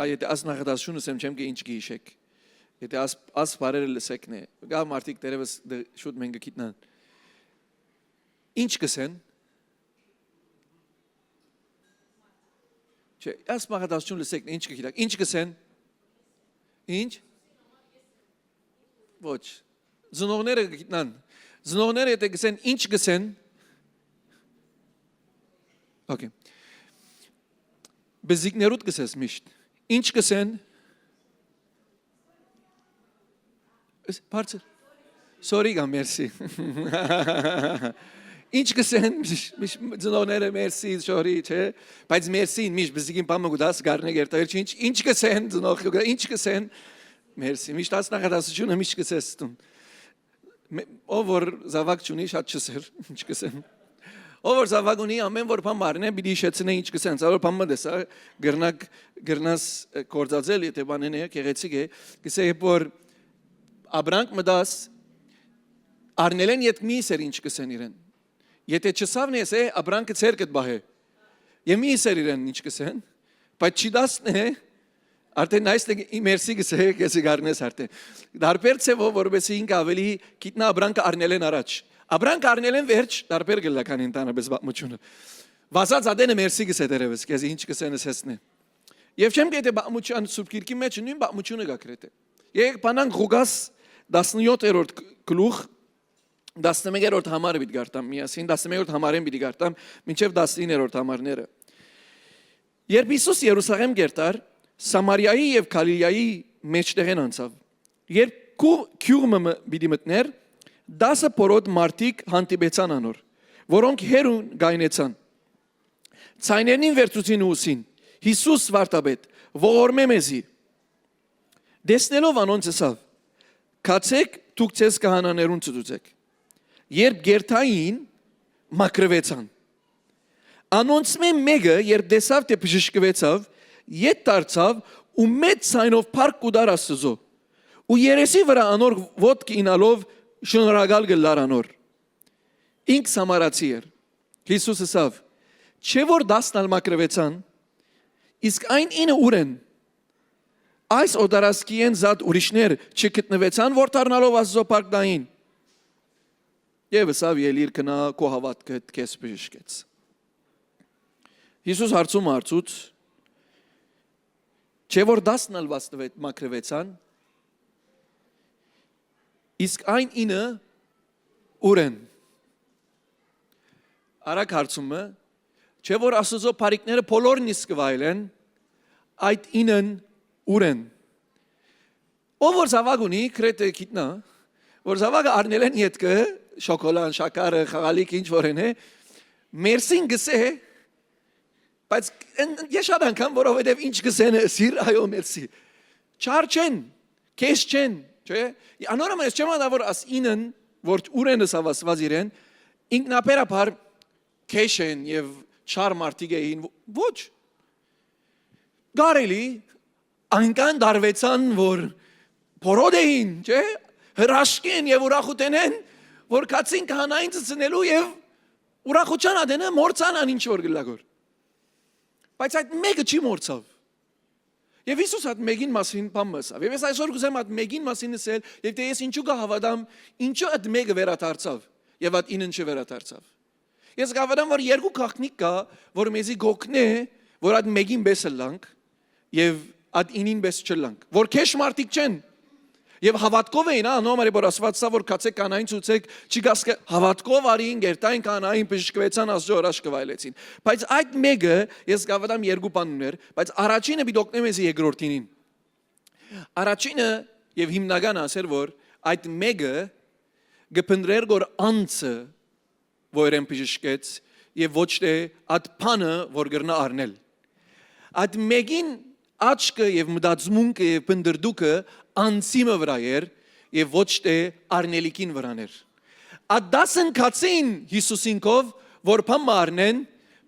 Եթե աս նախադասությունը սեմ չեմ ինչ գիշեք։ Եթե աս բարերը լսեկն է։ Գա մարդիկ դերևս շուտ մենք գիտնան։ Ինչ կսեն։ Չէ, աս նախադասությունը լսեկն ինչ կգիտակ։ Ինչ կսեն։ Ինչ։ Ոչ։ Զնողները գիտնան։ Զնողները եթե գսեն ինչ գսեն։ Okay. Բզիկներուտ գսես միշտ։ Ինչ գսեն։ Բարձր։ Sorry գա, merci։ Ինչ գսեն, զնողները merci, sorry, չէ։ Բայց merci-ին միշտ բզիկին բամը գուդաս գարնե գերտայր ինչ գսեն, զնող ինչ գսեն։ Merci, միշտ աս նախադասությունը միշտ գսես տուն։ Ով որ զավակ չունի շատ չսեր, ինչ գսեն։ Ով որ զավակ ունի ամեն որ բան մարնե պիտի իշխեցնե ինչ գսեն, ցավոք բամը դեսա գրնաս կորձածել եթե բանեն է գեղեցիկ է, գսե որ Աբրանք մդաս արնելեն յետ մի սեր ինչ գսեն իրեն։ Եթե չսավն ես է Աբրանքը ցերկդ բահե։ Եմ մի սեր իրեն ինչ գսեն, բայց չի դասն է Արդեն այստեղ մերսի գսե քեզի գարնես արդեն։ Դարբեր ցեվով որովհետեւ ինք ավելի գիտնա Աբրանքը արնելեն առաջ։ Աբրանքը արնելեն վերջ դարբեր գլական ինտանաբես բամությունը։ Վազած ադենը մերսի գսե դերևս քեզի ինչ գսենս հեսնե։ Եվ չեմ գիտե բամության սուրբ գիրքի մեջ նույն բամությունը գակրետ է։ Եկեք բանանք Ղուկաս 17-րդ գլուխ 11-րդ համարը պիտի գարտամ միասին 11-րդ համարեն պիտի գարտամ մինչև 19-րդ համարները։ Երբ Հիսուս Երուսաղեմ գերտար Սամարիայի եւ Գալիլեայի մեջտեղեն անցավ։ Երբ քյուրմը պիտի մտներ 10 փորոտ մարդիկ հանդիպեցան անոր, որոնք հերուն գայնեցան։ Ցայներնին վերցուցին ուսին։ Հիսուս վարտաբեդ, ողորմե մեզի։ Դեսնելով անոնց ասավ. Կացեք դուք ցես կահանաներուն ծծուցեք։ Երբ գերտային մակրվեցան։ Անոնց մեկը երբ դեսավ թե բժշկվեցավ, Ետ դարձավ ու մեծ ցայնով փառք կուդար Աստծո ու երեսի վրա անոր ոտք ինալով շնորհակալ գլար անոր ինք սամարացի էր Հիսուս ասավ չէ որ 10 մակրվեցան իսկ այն ինը ուր են այս օդարասկիեն զատ ուրիշներ չգտնվեցան որ դառնալով Աստծո փառք դային եւ ասավ ելիր կնա քո հավատքը քեզ բժշկեց Հիսուս հարցում հարցուց Չէ որ 10 մակրվեցան, իսկ այն ինը ուր են։ Արագ հարցումը, չէ որ Աստծո փառիկները բոլորն իսկ վայելեն, այդ ինն ուր են։ Ով որ զավակ ունի, քրեթե գիտնա, որ զավակը առնել են յետքը, շոկոլան, շաքարը, խաղալիք ինչ որ են է, մերսին գսե Բայց ես շատ անգամ որովհետև ինչ գսեն սիր այո մերսի չար չեն քեզ չեն չէ անորոմ ես չեմ ադա որ աս ինն որ ուրենը սավասված իրեն ինքնաբերաբար քեզ են եւ չար մարդիկ էին ոչ գարելի անկան դարվեցան որ փորոդ էին չէ հրաշքեն եւ ուրախություն են որ կացին կանային ծնելու եւ ուրախության ադենը մորցանան ինչ որ գլագոր Բայց այդ մեկը չի մորցավ։ Եվ Հիսուս այդ մեկին մասին բան ասավ։ Եվ ես այսօր կուզեմ այդ մեկին մասին ասել, եւ թե ես ինչու կհավատամ, ինչու այդ մեկը վերադարձավ, եւ այդ ինը չվերադարձավ։ Ես կհավատամ, որ երկու գաղտնիք կա, որ մեզի գոքնե, որ այդ մեկին բեսը լանք, եւ այդ ինին բես չլանք, որ քեշ մարդիկ չեն։ Եվ հավատքով էին, նոմարի որ ասվածա որ կացեք կանային ցուցեք, չի գասկը հավատքով արին գերտային կանային բժշկվեցան Աստծո առաջ կվայելեցին։ Բայց այդ մեկը ես կհավատամ երկու բան ուներ, բայց առաջինը պիտի օգնեմ ես երկրորդին։ Առաջինը եւ հիմնական ասել որ այդ մեկը գպնդրեր որ անցը որեն բժշկեց եւ ոչ թե այդ բանը որ գրնա առնել։ Այդ մեկին աչքը եւ մտածմունքը եւ բնդրդուկը անցիմը վրա էր եւ ոչ թե արնելիքին վրաներ։ Այդ դասն կացին Հիսուսինքով որ բան մարնեն,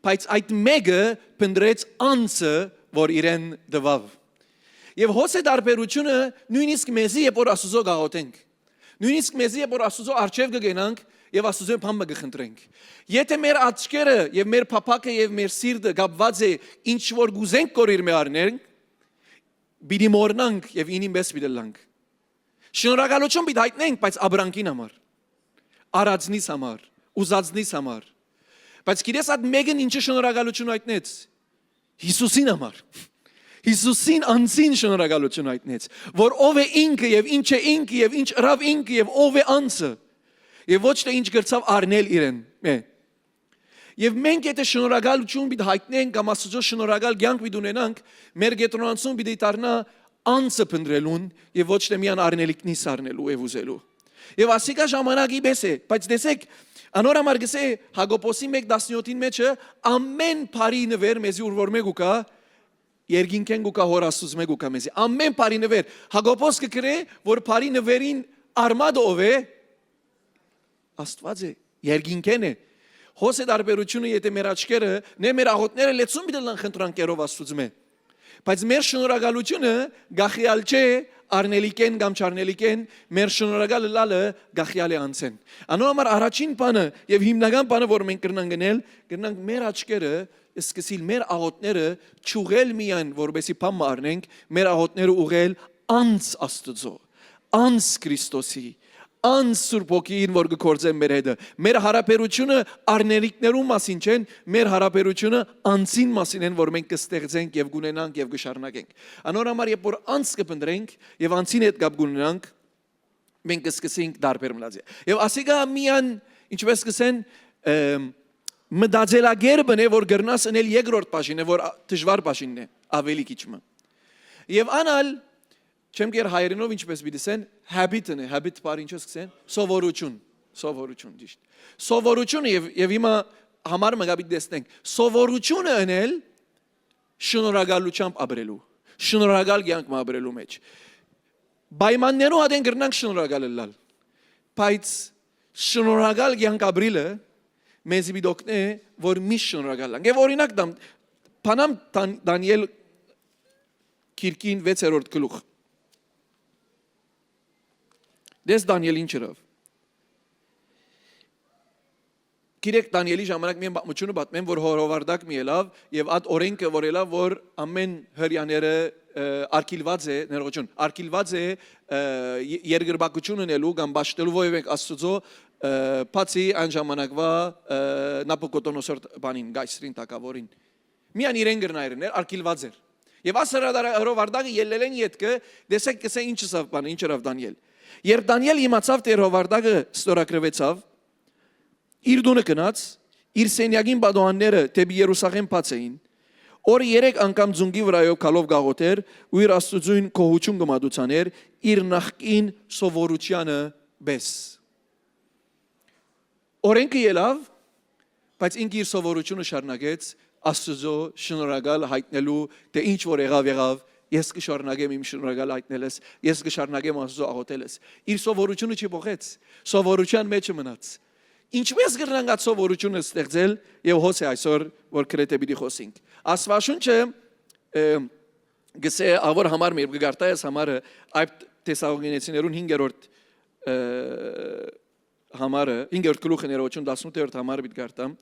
բայց այդ մեկը բնդրեց անցը որ իրեն դվավ։ Եվ հոսե դարբերությունը նույնիսկ մեզի երբ որ Աստծո գաղութենք։ Նույնիսկ մեզի երբ որ Աստծո արչև կգենանք եւ Աստծո բանը կխնդրենք։ Եթե մեր աչքերը եւ մեր փափակը եւ մեր սիրտը գապված է ինչ որ գուզենք կորիր մեր առնենք, Բիդի մորնանք եւ ինին մեզ բիդելանք։ Շնորհակալություն պիտի հայտնենք, բայց աբրանքին համար, արածնից համար, ուզածնից համար։ Բայց գիտես այդ մեկն ինչը շնորհակալություն հայտնեց։ Հիսուսին համար։ Հիսուսին անձին շնորհակալություն հայտնեց, որ ով է ինքը եւ ինչ է ինքը եւ ինչ ըրավ ինքը եւ ով է անձը։ Եվ ոչ թե ինչ գրծավ առնել իրեն։ Եվ մենք եթե շնորհակալություն պիտի հայտնենք կամ Աստծո շնորհակալ կյանք պիտի ունենանք, մեր գետրոնացում պիտի դառնա անձը փնտրելուն եւ ոչ թե միան առնելիքնից առնելու եւ ուզելու։ Եվ ասիկա ժամանակի պես է, բայց տեսեք, անորամար գսե Հակոբոսի 1:17-ին մեջը ամեն բարի նվեր մեզի ուր որ մեկ ուկա երկինքեն գուկա հոր Աստծո մեկ ուկա մեզի ամեն բարի նվեր Հակոբոս կգրե որ բարի նվերին արմադը ով է Աստված է երկինքեն է հոսե դարբերությունը եթե մեր աչքերը նե մեր աղոտները լեցուն բիդլան խնդրանքերով Աստծո մե բայց մեր շնորհակալությունը գախիալ չէ Արնելիկեն կամ չարնելիկեն մեր շնորհակալ լալը գախյալի անցեն։ Անորոմար առաջին բանը եւ հիմնական բանը որ մենք կրնանք գնել, կրնանք մեր աչքերը սկսիլ մեր աղոտները ճուղել միայն որբեսի բամ մարնենք, մեր աղոտները ուղել անց Աստծո, անց Քրիստոսի, անց Սուրբ Հոգին որ գործեն մեր հետ։ Մեր հարաբերությունը արնելիքներում մասին չեն, մեր հարաբերությունը անցին մասին են, որ մենք կստեղծենք եւ գունենանք եւ կշարունակենք։ Անորոմար երբ որ անց կփնտրենք եւ անցին հետ կապ գունենանք, մենք կսկսենք դարբեր մնացի։ Եվ ասիկա միան ինչպես կսեն մտածելագերբն է որ գրնաս անել երկրորդ բաժինը որ դժվար բաժինն է ավելի քիչը։ Եւ անալ չեմ գեր հայերենով ինչպես բիդեսեն habit-ն է habit բառը ինչպես կսեն սովորություն ճիշտ սովորությունը եւ հիմա համար մգաբիտ դեսնենք սովորությունը անել շնորհակալությամբ ապրելու շնորհակալ կյանք ապրելու մեջ պայմաններով հատեն գրնանք շնորհակալ լալ բայց շնորհակալ կյանք ապրելը մեզ բիդոկն է որ միշտ շնորհակալ ենք եւ օրինակ բանամ Դանիել քիրքին 6-րդ գլուխ Դες Դանիել ինչրով Գիրեք Դանիելի ժամանակ միայն պատմությունը պատմեմ որ հորովարդակ մի ելավ եւ այդ օրենքը որ ելավ որ ամեն հрьяաները արկիլված է ներողություն արկիլված է երկրբակություն ունելու կամ ճաշտելու ովև Աստծո բացի այն ժամանակվա Նապոկոդոնոսոր բանին գայսրին տակավորին միան իրեն գրնայրներ արկիլված էր եւ ասրադար հորովարդակը ելելեն յետքը դեսեք կսե ինչ սավ բան ինչրավ Դանիել Երբ Դանիել իմացավ թե հորովարդակը ստորագրվեցավ իր դունը գնաց իր սենյակին բադոանները դեպի Երուսաղեմ բաց էին Օրը 3 անգամ ձունգի վրայով քալով գաղութեր ու իր Աստծուն կողություն գմադուցաներ իր նախկին սովորությանը բես Օրենքը ելավ բայց ինքը իր սովորությունը շարունակեց Աստծո շնորհակալ հայտնելու թե ինչ որ եղավ Ես կշարունակեմ իմ շնորհակալ հայտնելս, ես կշարունակեմ Աստծո աղոթելս։ Իր սովորությունը չփոխեց, սովորության մեջ մնաց։ Ինչպես կրնանք այդ սովորությունը ստեղծել եւ հոս է այսօր որ քրեթե պիտի խոսենք։ Աստվածաշունչը գսե ավոր համար մեր գարտայս համարը այդ Թեսաղոնիկեցիներուն 5-րդ համարը 5-րդ գլուխը ներողություն 18-րդ համարը պիտի գարտամ։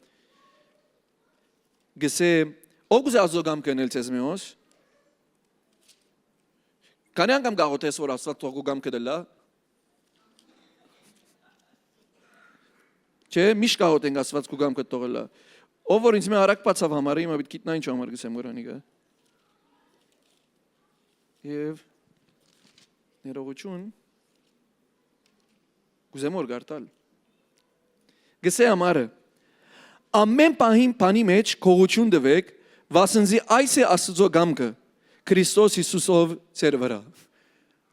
Գսե ով գուզե ազոգամ կնել ցեզ մեոս Քանի անգամ գաղութես որ Աստված թողու գամ կդելա Չէ միշտ գաղութենք Աստված կու գամ կտողելա Ով որ ինձ մե արակ բացավ համարը հիմա պիտի գիտնա ինչ համար գսեմ գորանիկա Եվ ներողություն Գուզեմ որ գարտալ Գսե համարը Ամեն բանի մեջ քողություն տվեք վասնզի այս է Աստծո գամքը Քրիստոս Հիսուսով ծեր վրա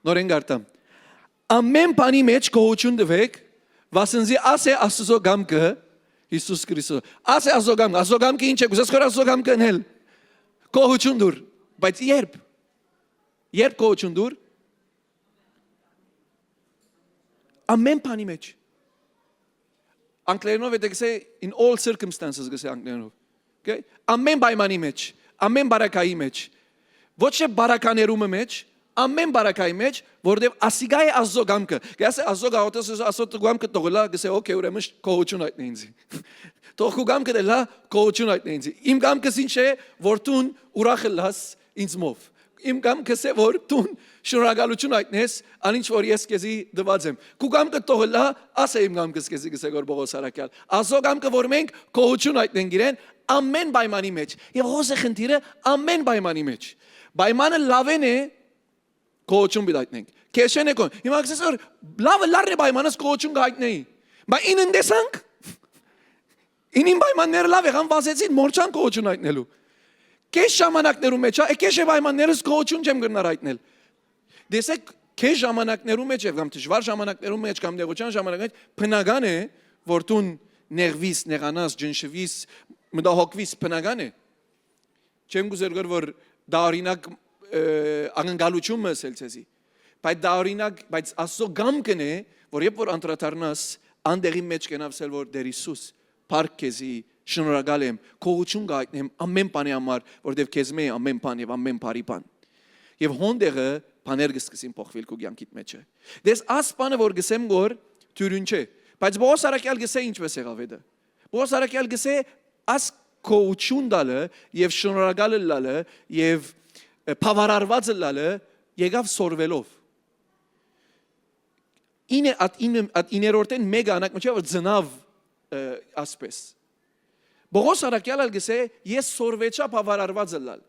Նորեն գարտամ Ամեն բանի մեջ քողություն տվեք վասնզի աս է Աստծո գամքը Հիսուս Քրիստոս Աս է Աստծո գամքը ինչ է գուզես քոր Աստծո գամքը անել Քողություն դուր բայց երբ քողություն դուր Ամեն բանի մեջ Անգլերենով է դեքսե in all circumstances գսե անգլերենով Okay ամեն պայմանի մեջ ամեն բարակայի մեջ Ոչ թե բարականերումը մեջ, ամեն բարակայի մեջ, որտեղ ասիգա է Աստծո գամքը։ Գասե Աստծո գաղութես Աստծո գամքը տողլա, գսե օքեյ ուրեմն քողություն այդն ինձ։ Թող քո գամքը դելա քողություն այդն ինձ։ Իմ գամքս ինչ է, որ դու ուրախ լաս ինձ մով։ իմ կամքս է որ դու շնորհակալություն հայտնես, անինչ որ ես քեզի դված եմ։ Քու կամքը թողլա, ասա իմ կամքս քեզի գսեգոր Պողոս Արաքյալ։ Ասո կամքը որ մենք գոհություն հայտնենք իրեն ամեն պայմանի մեջ։ Եվ հոզե խնդիրը ամեն պայմանի մեջ։ Պայմանը լավեն է գոհություն պիտի հայտնենք։ Քեշեն է կոն։ Հիմա ասես որ լավը լարը պայմանս գոհություն կհայտնեի։ Բայց ինն դեսանք ինին պայմանները լավ եղան վազեցին մորչան գոհություն հայտնելու։ Քեզ ժամանակներում մեջ է, քեզ պայմաններս գոհություն չեմ գնար հայտնել։ Դեսեք, քեզ ժամանակներում մեջ եւ կամ դժվար ժամանակներում մեջ կամ նեղության ժամանակներում մեջ բնական է, որ դու նեղվիս, նեղանաս, ջնշվիս, մտահոգվիս բնական է։ Չեմ գուզեր որ դա օրինակ անգալություն մսել ցեզի։ Բայց դա օրինակ, բայց ասո գամքն է, որ երբ որ անդրադառնաս, անդերի մեջ կենավսել որ Տեր Հիսուս Փառք քեզի, շնորհակալ եմ, գոհություն գայտնեմ ամեն բանի համար, որտեվ քեզ մե ամեն բան եւ ամեն բարի բան։ Եվ հոնդերը բաներ կսկսին փոխվել քո կյանքիդ մեջ։ Դες աս բանը որ գսեմ գոր թյուրին չէ, բայց Պողոս Արաքյալ գսե ինչպես եղավ դա։ Պողոս Արաքյալ գսե աս գոհություն դալը եւ շնորհակալ լալը եւ բավարարված լալը եկավ սորվելով։ Իներորտեն մեգա անակ մոչա որ ծնավ ասպես։ Պողոս Արաքյալը գսե ես սորվեցա բավարարված լալ։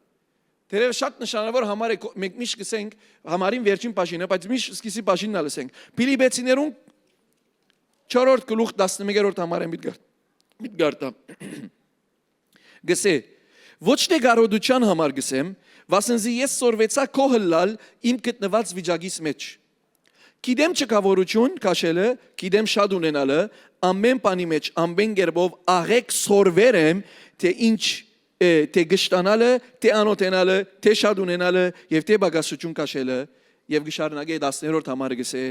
Դերև շատ նշանավոր համար է մենք միշտ գսենք համարին վերջին բաժինը, բայց միշտ սկսի բաժինն ալսենք։ Փիլիպեցիներուն 4-րդ գլուխ 11-րդ համարեն միտգարտա։ Գսե ոչ թե գարոդության համար գսեմ, վասնզի ես սորվեցա կոհլալ իմ գտնված վիճակիս մեջ։ Գիտեմ չկավորություն քաշելը, գիտեմ շատ ունենալը, ամեն բանի մեջ ամեն գերբով աղեք սորվեր եմ, թե ինչ թե գշտանալը, թե անոթենալը, թե շատ ունենալը եւ թե բագասություն քաշելը եւ գշարնագե 10-րդ համարը գսե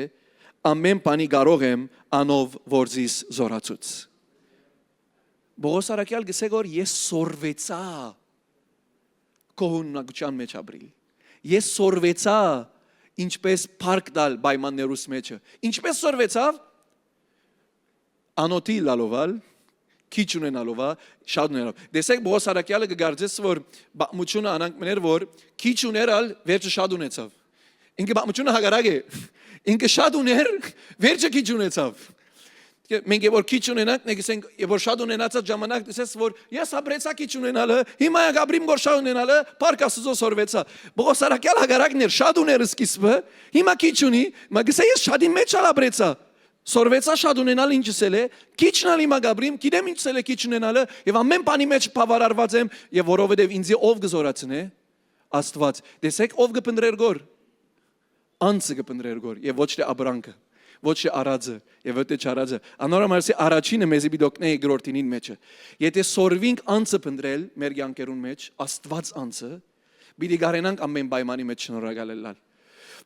ամեն բանի կարող եմ անով որզիս զորացուց։ Պողոս Արաքյալ գսե որ ես սորվեցա կողունակության մեջ ապրիլ։ Ես սորվեցա ինչպես փառք տալ պայմաններուս մեջը։ Ինչպես սորվեցավ անոթի լալովալ քիչ ունենալով, շատ ունենալով։ Դեսեք Պողոս Արաքյալը կգարձես որ բամությունը անանք մներ որ քիչ ուներալ վերջը շատ ունեցավ։ Ինքը բամությունը հագարակ է։ Ինքը շատ ուներ, վերջը քիչ ունեցավ։ Մենք որ քիչ ունենանք, նեգսենք որ շատ ունենացած ժամանակ դեսես որ ես ապրեցա քիչ ունենալը, հիմա գաբրիմ որ շատ ունենալը, Փառք Աստծո սորվեցա։ Պողոս Արաքյալը հագարակներ շատ ուներ սկիզբը, հիմա քիչ ունի, մագսե ես շատի մեջ ապրեցա։ Սորվեցա շատ ունենալ ինչսել է, քիչնալ հիմա գաբրիմ, գիտեմ ինչսել է քիչ ունենալը եւ ամեն բանի մեջ բավարարված եմ եւ որովհետեւ ինձ ով գզորացնե Աստված։ Դեսեք ով կփնտրեր գոր։ Անձը կփնտրեր գոր եւ ոչ թե աբրանքը, ոչ թե արածը եւ ոչ թե չարածը։ Անորամարսի առաջինը մեզի բիդոկնե երկրորդինին մեջը։ Եթե սորվինք անձը փնտրել մեր կյանքերուն մեջ, Աստված անձը, պիտի գարենանք ամեն պայմանի մեջ շնորհակալ լինել։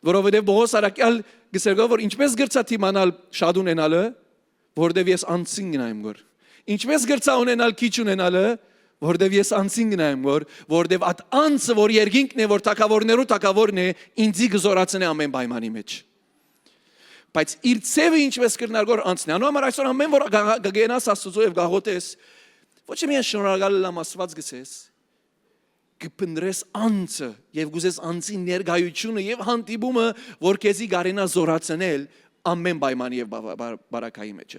Որովհետև Պողոս Արաքյալ գսերգով որ ինչպես գրծա թիմանալ շատ ունենալը, որովհետև ես անցին գնայեմ գոր։ Ինչպես գրծա ունենալ քիչ ունենալը, որովհետև ես անցին գնայեմ գոր, որովհետև այդ անձը որ երկինքն է, որ թակավորներու թակավորն է, ինձի գզորացնե ամեն պայմանի մեջ։ Բայց իր ցևը ինչպես կրնալ գոր անցն է։ Անոր այսօր ամեն որ գգենաս Աստծո եւ գաղոտես, ոչ միայն շնորհակալ լամ Աստված գսես, կփնտրես անձը եւ գուզես անձի ներգայությունը եւ հանդիպումը որ քեզի գարենա զորացնել ամեն պայմանի եւ բարակայի մեջ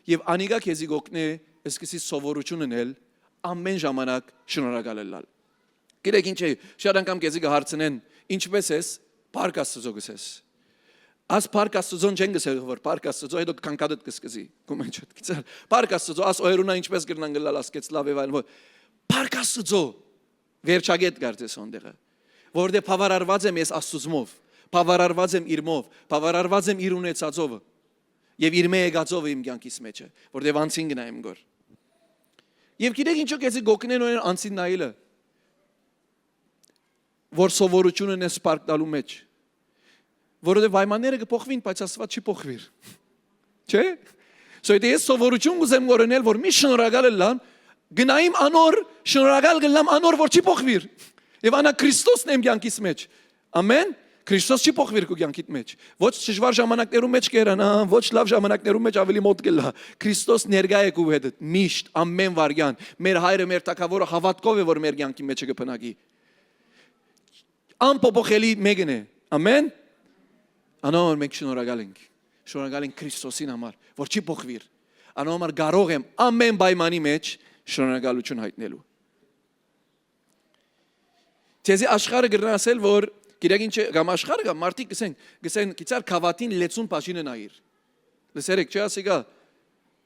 եւ անիգա քեզի գոկնե սկսի սովորություն ունել ամեն ժամանակ շնորհակալ լինել։ Գիտեք ինչ է, շատ անգամ քեզի կհարցնեն ինչպես ես, Փառք Աստծո գսես։ Աս Փառք Աստծոն չեն գսել որ Փառք Աստծո հետո կանկադդ կսկսի։ Գումեն չդ գցել։ Փառք Աստծո աս օրունա ինչպես կրնան գլալ ասկեց լավ եւ այլն։ Փառք Աստծո վերջագետ գարտես ոնդեղը որտե բավարարված եմ ես Աստծումով բավարարված եմ իրմով բավարարված եմ իր ունեցածով եւ իր մե եկածով իմ կյանքիս մեջ որտե անցին գնայեմ գոր եւ գիտեք ինչու քեզի գոկնեն ու անցին նայելը որ սովորությունն է սպարկ տալու մեջ որովհետեւ պայմանները կփոխվին բայց Աստված չի փոխվիր չէ սոյդե ես սովորություն ուզեմ գորնել որ մի շնորհակալ լան գնայիմ անոր շնորհակալ գլամ անոր որ չի փոխվիր եւ անա Քրիստոսն եմ կյանքիս մեջ ամեն Քրիստոս չի փոխվիր քո կյանքիդ մեջ ոչ դժվար ժամանակներում մեջ կերանա ոչ լավ ժամանակներում մեջ ավելի մոտ կլա Քրիստոս ներկա է քո հետ միշտ ամեն վարյան մեր հայրը մեր թակավորը հավատքով է որ մեր կյանքի մեջ կփնակի Անփոփոխելի մեկն է։ Ամեն։ Անոր մենք շնորհակալ ենք։ Շնորհակալ ենք Քրիստոսին համար, որ չի փոխվիր։ Անոր համար կարող եմ ամեն պայմանի մեջ շնորհակալություն հայտնելու։ Ձեզի աշխարհը գրնասել, որ գիտեք ինչ կամ աշխարհը կամ մարդիկ գսեն գիծար քավատին լեցուն բաժինը նայիր։ Լսերեք չի ասիկա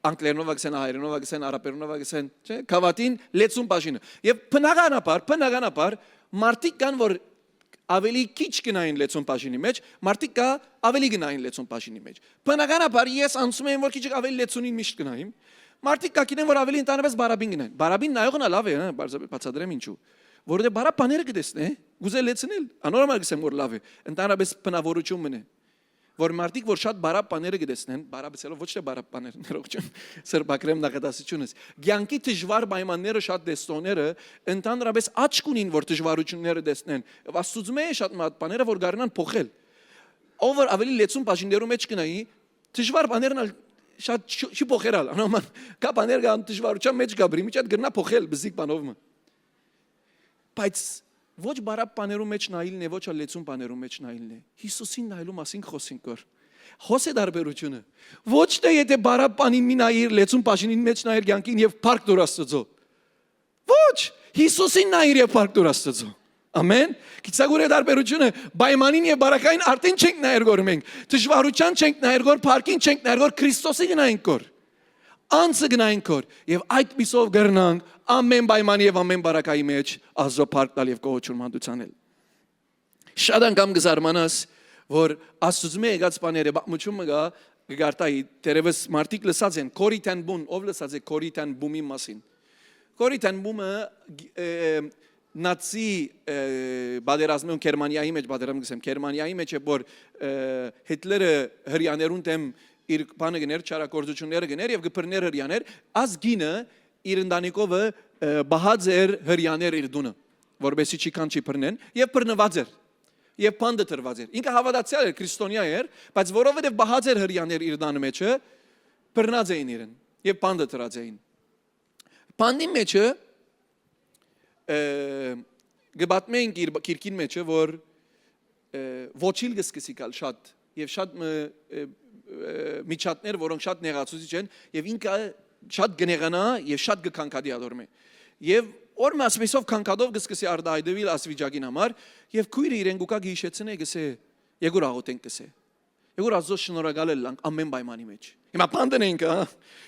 անգլերենով գսեն, հայերենով գսեն, արաբերենով գսեն, չէ՞, քավատին լեցուն բաժինը։ Եվ բնականաբար մարդիկ կան, որ ավելի քիչ գնային լեցուն բաժինի մեջ, մարդիկ կա ավելի գնային լեցուն բաժինի մեջ։ Բնականաբար ես անցում եմ, որ քիչ ավելի լեցունին միշտ գնայım։ Մարդիկ կա գինեն, որ ավելի ընդանրապես բարաբին գնային։ Բարաբին նայողն լավ է, բացատրեմ ինչու։ Որովհետև բարապ բաները կտեսնե, գուզե լեցնել, անորմալ գսեմ որ լավ է, ընդանրապես բնավորություն մնե։ Որ մարդիկ որ շատ բարապ բաները կտեսնեն, բարապեցելով ոչ թե բարապ բաներ, ներողություն, սրբակրեմ նախադասությունս։ Գյանքի դժվար պայմանները շատ դեստոները ընդանրապես աչք ունին, որ դժվարությունները տեսնեն։ Աստծո մեջ շատ բաները որ գարնան փոխել։ Ով որ ավելի լեցուն բաժիններու մեջ կնայի, դժվար բաներն շատ չի փոխերալ, անոման կա բաներ կան դժվարության մեջ գաբրի, միջատ գրնա փոխել բզիկ բանով։ Բայց ոչ բարապ բաներու մեջ նայելն է, ոչ լեցուն բաներու մեջ նայելն է։ Հիսուսին նայելու մասին խոսենք որ։ Խոսե դարբերությունը։ Ոչ թե եթե բարապ բանին մի նայիր, լեցուն բաժինին մեջ նայիր կյանքին եւ փառք դուր Աստծո։ Ոչ, Հիսուսին նայիր եւ փառք դուր Աստծո։ Ամեն։ Գիտակուրե դարբերությունը պայմանին եւ բարակային արդեն չենք նայր գոր մենք։ Դժվարության չենք նայր գոր, փառքին չենք նայր գոր, Քրիստոսի գնայինք գոր։ Անցը գնայինք գոր եւ այդ պիսով գրնանք ամեն պայմանի եւ ամեն բարակայի մեջ Աստծո փառք տալ եւ գոհություն մանդուցանել։ Շատ անգամ գզարմանաս, որ Աստծո մեջ եկած բաները բացմությունը գարտայի դերևս մարդիկ լսած են Կորիթան բուն, ով լսած է Կորիթան բումի մասին։ Կորիթան բումը նացի բادرազմում Գերմանիայի մեջ բادرամ գսեմ Գերմանիայի մեջ է որ Հիտլերը հрьяաներուն դեմ իր բանը գներ չարակորձությունները գներ եւ գբրներ հрьяաներ ազգինը իր ընտանիքովը բահած էր հрьяաներ իր դունը որբեսի չի կանչի բռնեն եւ բռնված էր եւ բանդը տրված էր ինքը հավատացյալ էր քրիստոնյա էր բայց որովհետեւ բահած էր հрьяաներ իր դանը մեջը բռնած էին իրեն եւ բանդը տրած էին բանդի մեջը գբատմենք իր քիրքին մեջը որ ոչիլ գսկսի կալ շատ եւ շատ միջատներ որոնք շատ նեղացուցիչ են եւ ինքը շատ գնեղանա եւ շատ գքանքադի ադորմե եւ օրը ասպեսով քանքադով գսկսի արդայդվել ասվիճակին համար եւ քույրը իրեն գուկա գիշեցնե գսե եգուր աղոտենք գսե եգուր ազո շնորհակալ լանք ամեն պայմանի մեջ հիմա բանդն ենք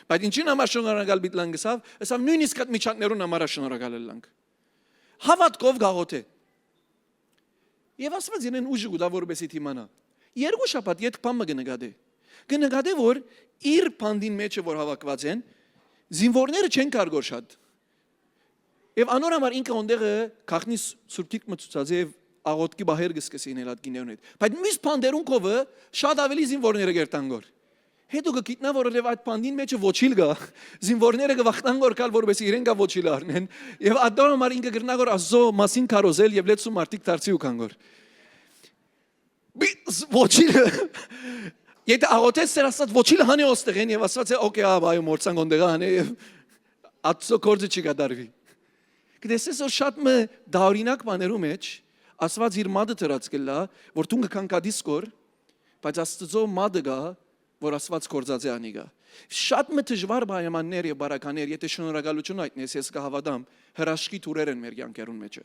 բայց ինչին համար շնորհակալ բիտ լանգսավ ասավ նույնիսկ այդ միջատներուն համար շնորհակալ լանք հավատքով գաղոթե եւ ասված իրեն ուժը գուտա որբեսի թիմանա երկու շաբաթ յետ բամը գնգադե որ իր բանդին մեջը որ հավաքված են զինվորները չեն կարգոր շատ եւ անոր համար ինքը ոնդեղը քախնի սուրտիկ մծուցած եւ աղոտքի բահեր գսկսին էլ այդ գիներուն հետ բայց մյուս բանդերուն կովը շատ ավելի զինվորները գերտան գոր հետո գիտնա որովհետեւ այդ բանդին մեջը ոչիլ գա զինվորները գվախտան գոր կալ որբեսի իրեն գա ոչիլ առնեն եւ ադոր համար ինքը գրնա գոր ազո մասին կարոզել եւ լեցու մարտիկ դարձի ու կան գոր ոչիլ Եթե աղոթես սերասած ոչիլը հանի ոստեղեն եւ ասված է օքեյ այո մորցան գոնդեղա հանի եւ ածո կորձը չի գդարվի Գտեսես որ շատ մը դաորինակ բաներու մեջ ասված իր մադը դրած գլա որ դու կքանքադիս կոր բայց աստծո մադը գա որ ասված կորձած է անի գա շատ մը դժվար պայմաններ եւ բարականեր եթե շնորհակալություն հայտնես ես կհավատամ հրաշքի թուրեր են մեր կյանքերուն մեջ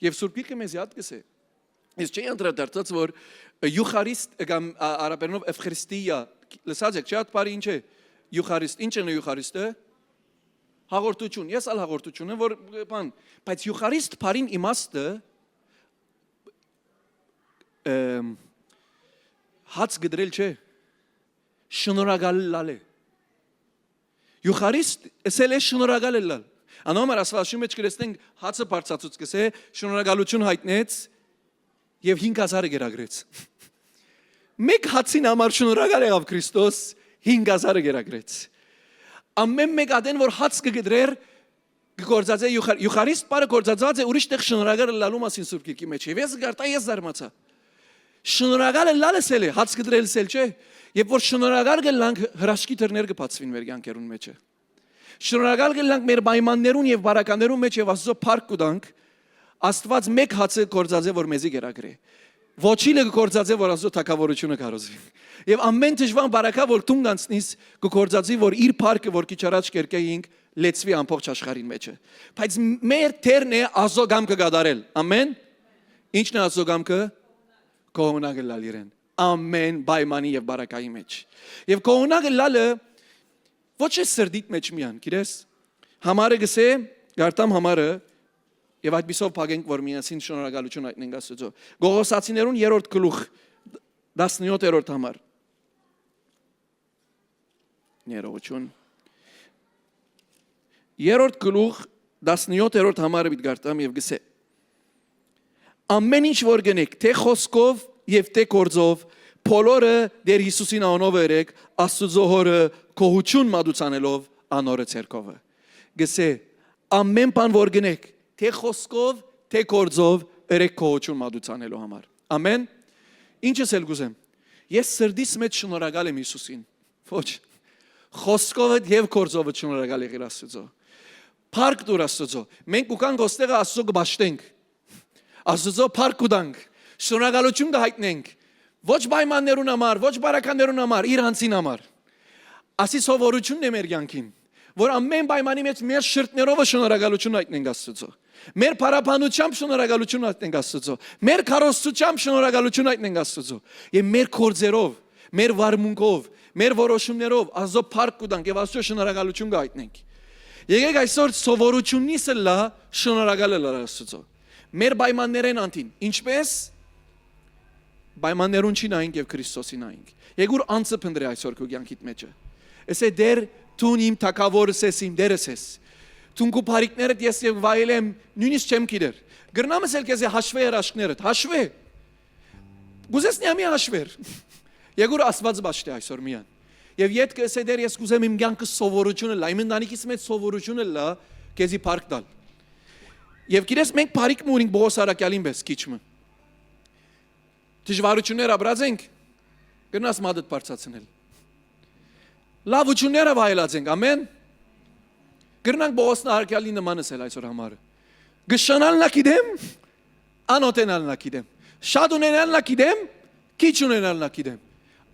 եւ Սուրբ Գիրքը մեզ իհատ կսե Ես չի անդրադարձած որ յուխարիստ կամ արաբերենով էվխարիստիա լսած եք չէ՞ այդ բարի ինչ է յուխարիստ ինչ է յուխարիստը հաղորդություն ես ալ հաղորդությունը որ բան բայց յուխարիստ բարին իմաստը հաց գդրել չէ շնորհակալ լալ է յուխարիստ ասել է շնորհակալ լալ անոմար ասվածի մեջ գրեցնենք հացը բարձացուց կսե շնորհակալություն հայտնեց Եվ 5000 գերագրեց։ Մեկ հացին համար շնորհակալ եղավ Քրիստոս 5000 գերագրեց։ Ամեն մեկ ադեն որ հաց կգդրեր գործած է յուխարիստ բարը գործածած է ուրիշ տեղ շնորհակալ լալու մասին Սուրբ Գիրքի մեջ։ Եվ ես գարտա ես զարմացա։ Շնորհակալ լալսել է հաց կդրելսել չէ։ Եվ որ շնորհակալ գլանք հրաշքի դռներ կբացվին մեր կյանքերուն մեջը։ Շնորհակալ գլանք մեր պայմաններուն եւ բարականերուն մեջ եւ Աստծո փառք կտանք։ Աստված մեկ հացը կործածե, որ մեզի գերագրե։ Ոչինը կործածե, որ Աստծո թակավորությունը կարոզի։ Եվ ամեն դժվար բարակա, որ դու գանցնես, կործածի, որ իր փառքը, որ քիչ առաջ կերկեինք, լեցվի ամբողջ աշխարհին մեջը։ Բայց մեր թերն է Աստծո գամքը գադարել։ Ամեն։ Ինչն է Աստծո գամքը։ Կողոնակը լալ իրեն։ Ամեն պայմանի եւ բարակայի մեջ։ Եվ կողոնակը լալը ոչ է սրդիտ մեջ միան, գիտես։ Համարը գսե, գարտամ համարը եւ այդպիսով փագենք, որ միասին շնորհակալություն հայտնենք Աստծո։ Գողոսացիներուն 3-րդ գլուխ 17-րդ համար։ Ներողություն։ 3-րդ գլուխ 17-րդ համարը պիտի գարտամ եւ գսե։ Ամեն ինչ որ գնեք, թե խոսքով եւ թե գործով, բոլորը դեր Հիսուսին անունով երեք, Աստծո հորը կողություն մատուցանելով անորը ցերկովը։ Գսե ամեն բան որ գնեք, թե խոսքով, թե գործով երեք կողություն մատուցանելու համար։ Ամեն։ Ինչս էլ գուզեմ։ Ես սրդիս մեջ շնորհակալ եմ Հիսուսին։ Ոչ։ Խոսքով եւ գործով շնորհակալ եղիր Աստծո։ Փառք դուր Աստծո։ Մենք ուքան ոստեղը Աստծո կբաշտենք։ Աստծո փառք ուտանք, շնորհակալություն կհայտնենք, ոչ պայմաններուն համար, ոչ բարականերուն համար, իր հանցին համար։ Ասի սովորությունն է մեր կյանքին, որ ամեն պայմանի մեջ մեր շրթներով շնորհակալություն հայտնենք Աստծո։ Մեր փառաբանությամբ շնորհակալություն հայտնենք Աստծո։ Մեր քարոզությամբ շնորհակալություն հայտնենք Աստծո։ Եվ մեր կորձերով, մեր վարմունքով, մեր որոշումներով Աստծո փառք ուտանք եւ Աստծո շնորհակալություն կհայտնենք։ Եկեք այսօր սովորությունից լա շնորհակալ լինել Աստծո։ Մեր պայմաններեն անտին, ինչպես պայմաններուն չի նայենք եւ Քրիստոսին նայենք։ Եկուր անցը փնդրե այսօր քո կյանքիդ մեջը։ Էսե դեր տուն իմ թակավորս ես, իմ դերս ես։ Տուն քո բարիկներդ ես եւ վայելեմ, նույնիսկ չեմ գիտեր։ Գրնամս էլ քեզ հաշվե երաշխներդ, հաշվե։ Գուզես նյամի հաշվեր։ Եկուր Աստված բաշտի այսօր միան։ Եվ իդ կսե դեր ես գուզեմ իմ կյանքը սովորությունը լա, իմ ընտանիքից մեջ սովորությունը լա, քեզի փառք տալ։ Եվ գիտես մենք բարիք մուրինք Բողոս Արաքյալին պես քիչը։ Դժվարություններ ապրած ենք, գնաս մադդ բարձացնել։ Լավությունները վայելած ենք, ամեն։ Գրնանք Բողոս Արաքյալի նմանս էլ այսօր համարը։ Գշանալ նա գիտեմ, անոտենալ նա գիտեմ։ Շատ ունենալ նա գիտեմ, քիչ ունենալ նա գիտեմ։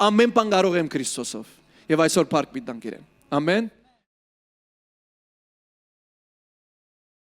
Ամեն բան կարող եմ Քրիստոսով։ Եվ այսօր փառք պիտանք իրեն։ Ամեն։